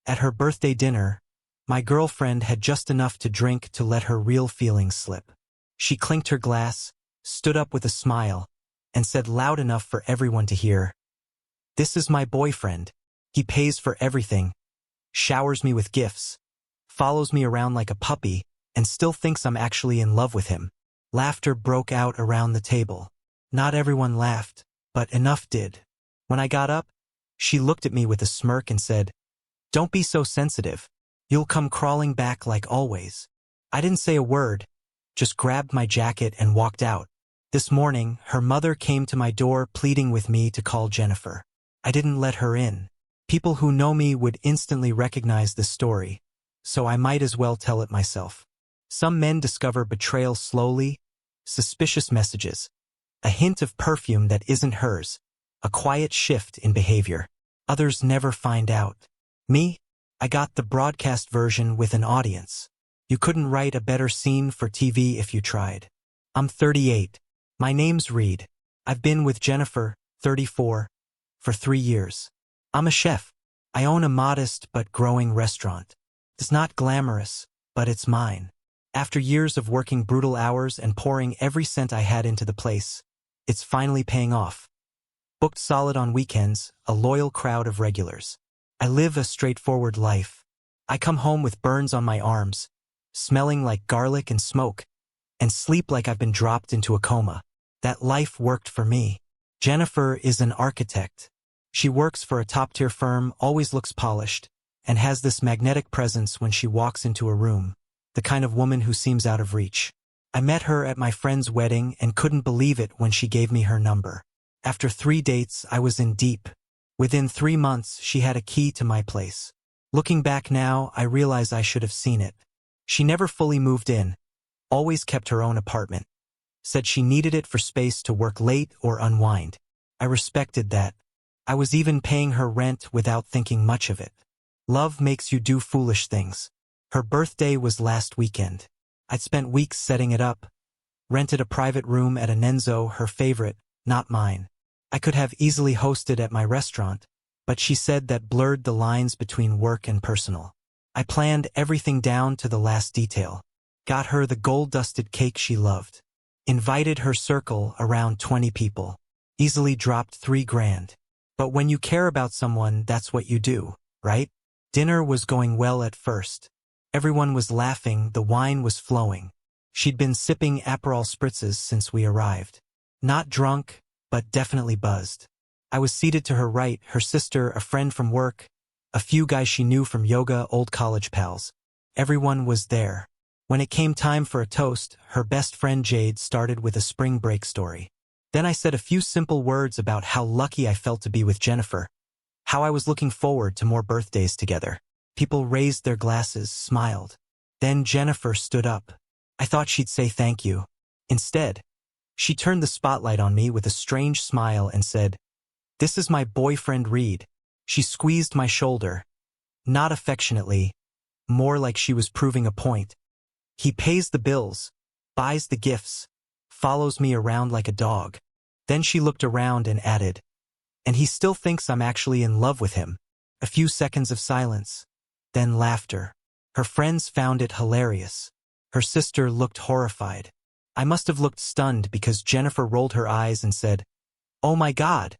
At her birthday dinner, my girlfriend had just enough to drink to let her real feelings slip. She clinked her glass, stood up with a smile, and said loud enough for everyone to hear, "This is my boyfriend. He pays for everything, showers me with gifts, follows me around like a puppy, and still thinks I'm actually in love with him." Laughter broke out around the table. Not everyone laughed, but enough did. When I got up, she looked at me with a smirk and said, "Don't be so sensitive. You'll come crawling back like always." I didn't say a word, just grabbed my jacket and walked out. This morning, her mother came to my door pleading with me to call Jennifer. I didn't let her in. People who know me would instantly recognize this story, so I might as well tell it myself. Some men discover betrayal slowly, suspicious messages, a hint of perfume that isn't hers, a quiet shift in behavior. Others never find out. Me? I got the broadcast version with an audience. You couldn't write a better scene for TV if you tried. I'm 38. My name's Reed. I've been with Jennifer, 34, for 3 years. I'm a chef. I own a modest but growing restaurant. It's not glamorous, but it's mine. After years of working brutal hours and pouring every cent I had into the place, it's finally paying off. Booked solid on weekends, a loyal crowd of regulars. I live a straightforward life. I come home with burns on my arms, smelling like garlic and smoke, and sleep like I've been dropped into a coma. That life worked for me. Jennifer is an architect. She works for a top-tier firm, always looks polished, and has this magnetic presence when she walks into a room, the kind of woman who seems out of reach. I met her at my friend's wedding and couldn't believe it when she gave me her number. After 3 dates, I was in deep. Within 3 months, she had a key to my place. Looking back now, I realize I should have seen it. She never fully moved in, always kept her own apartment. Said she needed it for space to work late or unwind. I respected that. I was even paying her rent without thinking much of it. Love makes you do foolish things. Her birthday was last weekend. I'd spent weeks setting it up, rented a private room at a Nenzo, her favorite, not mine. I could have easily hosted at my restaurant, but she said that blurred the lines between work and personal. I planned everything down to the last detail. Got her the gold-dusted cake she loved. Invited her circle, around 20 people. Easily dropped $3,000. But when you care about someone, that's what you do, right? Dinner was going well at first. Everyone was laughing, the wine was flowing. She'd been sipping Aperol spritzes since we arrived. Not drunk, but definitely buzzed. I was seated to her right, her sister, a friend from work, a few guys she knew from yoga, old college pals. Everyone was there. When it came time for a toast, her best friend Jade started with a spring break story. Then I said a few simple words about how lucky I felt to be with Jennifer, how I was looking forward to more birthdays together. People raised their glasses, smiled. Then Jennifer stood up. I thought she'd say thank you. Instead, she turned the spotlight on me with a strange smile and said, "This is my boyfriend Reed." She squeezed my shoulder. Not affectionately, more like she was proving a point. "He pays the bills, buys the gifts, follows me around like a dog." Then she looked around and added, "And he still thinks I'm actually in love with him." A few seconds of silence, then laughter. Her friends found it hilarious. Her sister looked horrified. I must have looked stunned because Jennifer rolled her eyes and said, "Oh my God,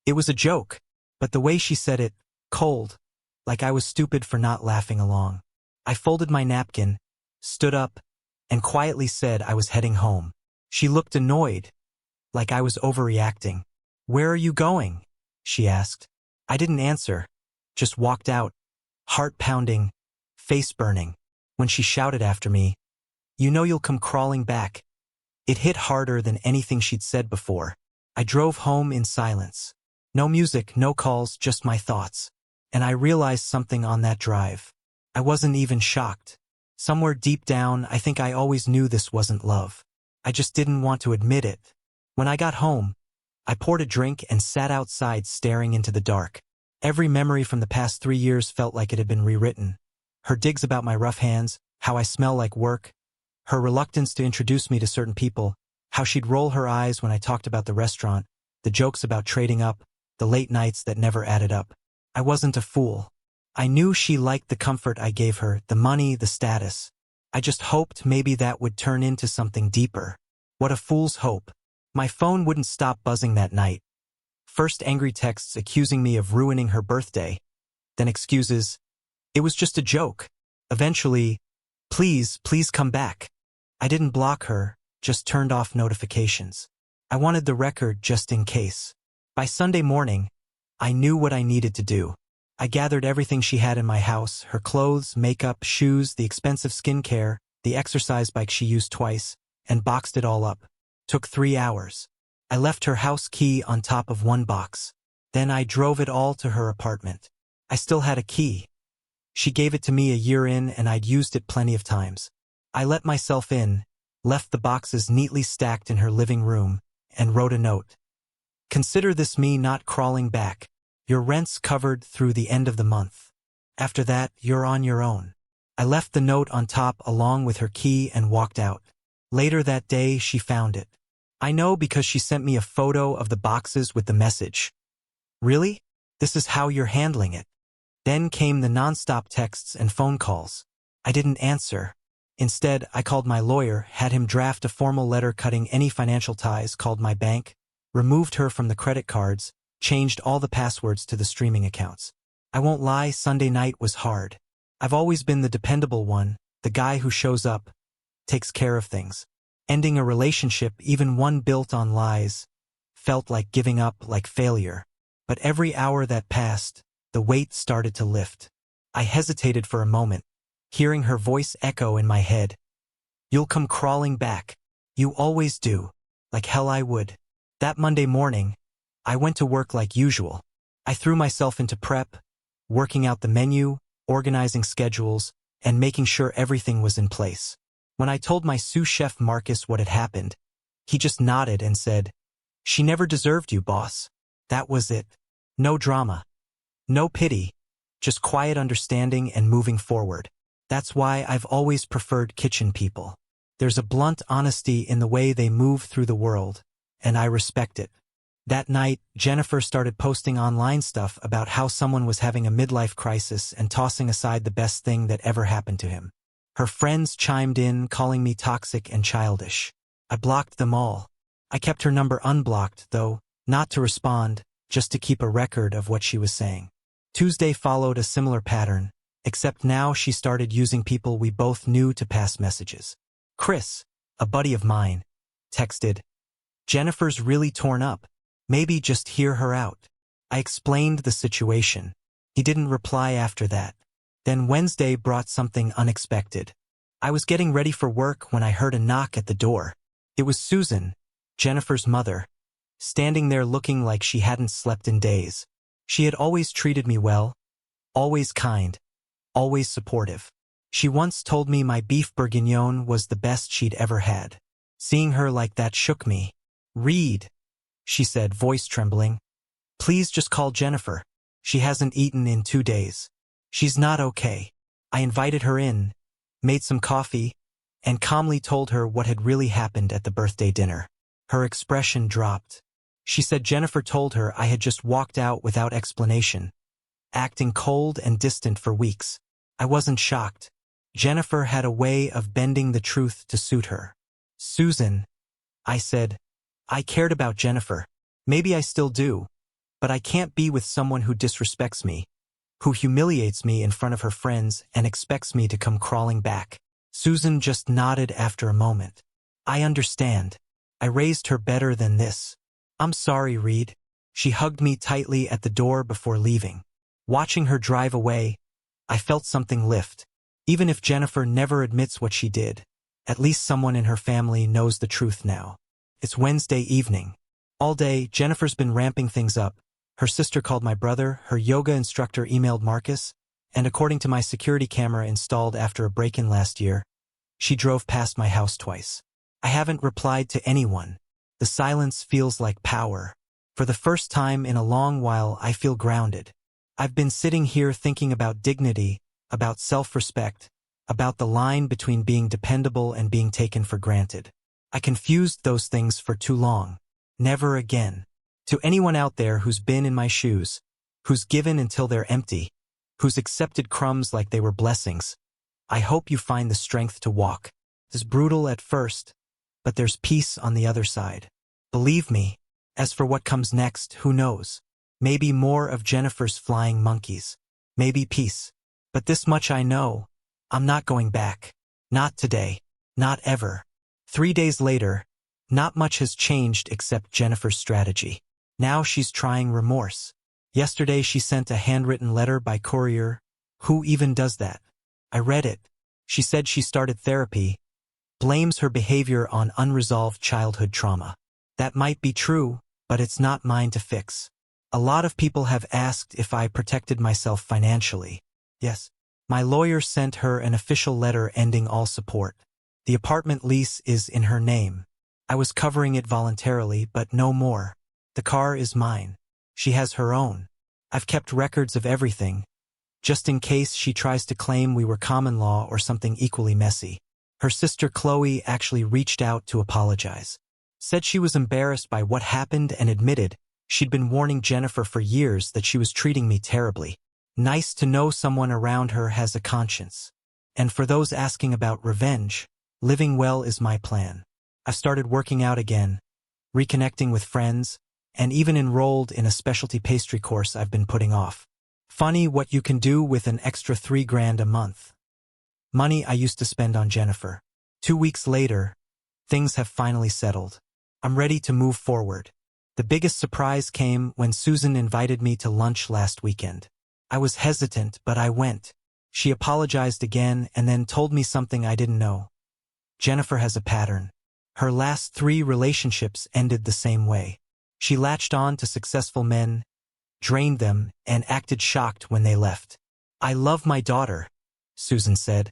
it was a joke." But the way she said it, cold, like I was stupid for not laughing along. I folded my napkin, stood up, and quietly said I was heading home. She looked annoyed, like I was overreacting. "Where are you going?" she asked. I didn't answer, just walked out, heart pounding, face burning. When she shouted after me, "You know you'll come crawling back," it hit harder than anything she'd said before. I drove home in silence. No music, no calls, just my thoughts. And I realized something on that drive. I wasn't even shocked. Somewhere deep down, I think I always knew this wasn't love. I just didn't want to admit it. When I got home, I poured a drink and sat outside staring into the dark. Every memory from the past 3 years felt like it had been rewritten. Her digs about my rough hands, how I smell like work, her reluctance to introduce me to certain people, how she'd roll her eyes when I talked about the restaurant, the jokes about trading up, the late nights that never added up. I wasn't a fool. I knew she liked the comfort I gave her, the money, the status. I just hoped maybe that would turn into something deeper. What a fool's hope. My phone wouldn't stop buzzing that night. First angry texts accusing me of ruining her birthday, then excuses. It was just a joke. Eventually, please come back. I didn't block her, just turned off notifications. I wanted the record just in case. By Sunday morning, I knew what I needed to do. I gathered everything she had in my house, her clothes, makeup, shoes, the expensive skincare, the exercise bike she used twice, and boxed it all up. Took 3 hours. I left her house key on top of one box. Then I drove it all to her apartment. I still had a key. She gave it to me a year in and I'd used it plenty of times. I let myself in, left the boxes neatly stacked in her living room, and wrote a note. Consider this me not crawling back. Your rent's covered through the end of the month. After that, you're on your own. I left the note on top along with her key and walked out. Later that day, she found it. I know because she sent me a photo of the boxes with the message. Really? This is how you're handling it. Then came the nonstop texts and phone calls. I didn't answer. Instead, I called my lawyer, had him draft a formal letter cutting any financial ties, called my bank, removed her from the credit cards, changed all the passwords to the streaming accounts. I won't lie, Sunday night was hard. I've always been the dependable one, the guy who shows up, takes care of things. Ending a relationship, even one built on lies, felt like giving up, like failure. But every hour that passed, the weight started to lift. I hesitated for a moment, hearing her voice echo in my head. You'll come crawling back. You always do. Like hell I would. That Monday morning, I went to work like usual. I threw myself into prep, working out the menu, organizing schedules, and making sure everything was in place. When I told my sous chef Marcus what had happened, he just nodded and said, "She never deserved you, boss." That was it. No drama. No pity. Just quiet understanding and moving forward. That's why I've always preferred kitchen people. There's a blunt honesty in the way they move through the world, and I respect it. That night, Jennifer started posting online stuff about how someone was having a midlife crisis and tossing aside the best thing that ever happened to him. Her friends chimed in, calling me toxic and childish. I blocked them all. I kept her number unblocked, though, not to respond, just to keep a record of what she was saying. Tuesday followed a similar pattern, except now she started using people we both knew to pass messages. Chris, a buddy of mine, texted, "Jennifer's really torn up. Maybe just hear her out." I explained the situation. He didn't reply after that. Then Wednesday brought something unexpected. I was getting ready for work when I heard a knock at the door. It was Susan, Jennifer's mother, standing there looking like she hadn't slept in days. She had always treated me well, always kind, always supportive. She once told me my beef bourguignon was the best she'd ever had. Seeing her like that shook me. "Reed," she said, voice trembling. "Please just call Jennifer. She hasn't eaten in 2 days. She's not okay." I invited her in, made some coffee, and calmly told her what had really happened at the birthday dinner. Her expression dropped. She said Jennifer told her I had just walked out without explanation, acting cold and distant for weeks. I wasn't shocked. Jennifer had a way of bending the truth to suit her. "Susan," I said, "I cared about Jennifer. Maybe I still do. But I can't be with someone who disrespects me, who humiliates me in front of her friends and expects me to come crawling back." Susan just nodded after a moment. "I understand. I raised her better than this. I'm sorry, Reed." She hugged me tightly at the door before leaving. Watching her drive away, I felt something lift. Even if Jennifer never admits what she did, at least someone in her family knows the truth now. It's Wednesday evening. All day, Jennifer's been ramping things up. Her sister called my brother, her yoga instructor emailed Marcus, and according to my security camera installed after a break-in last year, she drove past my house twice. I haven't replied to anyone. The silence feels like power. For the first time in a long while, I feel grounded. I've been sitting here thinking about dignity, about self-respect, about the line between being dependable and being taken for granted. I confused those things for too long. Never again. To anyone out there who's been in my shoes, who's given until they're empty, who's accepted crumbs like they were blessings. I hope you find the strength to walk. It's brutal at first, but there's peace on the other side. Believe me, as for what comes next, who knows? Maybe more of Jennifer's flying monkeys. Maybe peace. But this much I know, I'm not going back. Not today. Not ever. 3 days later, not much has changed except Jennifer's strategy. Now she's trying remorse. Yesterday she sent a handwritten letter by courier. Who even does that? I read it. She said she started therapy, blames her behavior on unresolved childhood trauma. That might be true, but it's not mine to fix. A lot of people have asked if I protected myself financially. Yes. My lawyer sent her an official letter ending all support. The apartment lease is in her name. I was covering it voluntarily, but no more. The car is mine. She has her own. I've kept records of everything, just in case she tries to claim we were common law or something equally messy. Her sister Chloe actually reached out to apologize. Said she was embarrassed by what happened and admitted she'd been warning Jennifer for years that she was treating me terribly. Nice to know someone around her has a conscience. And for those asking about revenge, living well is my plan. I've started working out again, reconnecting with friends, and even enrolled in a specialty pastry course I've been putting off. Funny what you can do with an extra $3,000 a month. Money I used to spend on Jennifer. 2 weeks later, things have finally settled. I'm ready to move forward. The biggest surprise came when Susan invited me to lunch last weekend. I was hesitant, but I went. She apologized again and then told me something I didn't know. Jennifer has a pattern. Her last 3 relationships ended the same way. She latched on to successful men, drained them, and acted shocked when they left. I love my daughter, Susan said,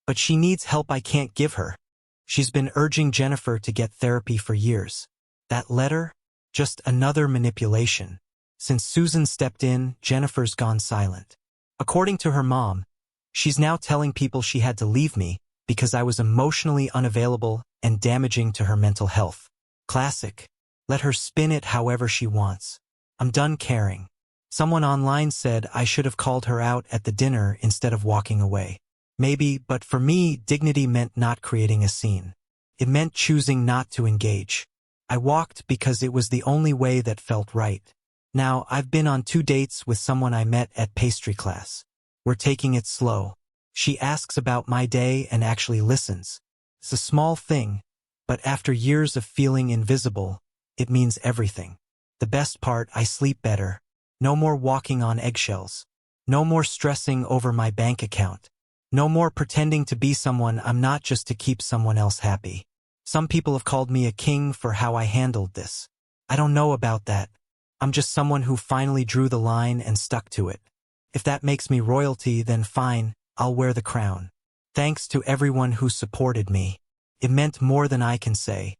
but she needs help I can't give her. She's been urging Jennifer to get therapy for years. That letter? Just another manipulation. Since Susan stepped in, Jennifer's gone silent. According to her mom, she's now telling people she had to leave me because I was emotionally unavailable and damaging to her mental health. Classic. Let her spin it however she wants. I'm done caring. Someone online said I should have called her out at the dinner instead of walking away. Maybe, but for me, dignity meant not creating a scene. It meant choosing not to engage. I walked because it was the only way that felt right. Now, I've been on 2 dates with someone I met at pastry class. We're taking it slow. She asks about my day and actually listens. It's a small thing, but after years of feeling invisible, it means everything. The best part, I sleep better. No more walking on eggshells. No more stressing over my bank account. No more pretending to be someone I'm not just to keep someone else happy. Some people have called me a king for how I handled this. I don't know about that. I'm just someone who finally drew the line and stuck to it. If that makes me royalty, then fine, I'll wear the crown. Thanks to everyone who supported me. It meant more than I can say.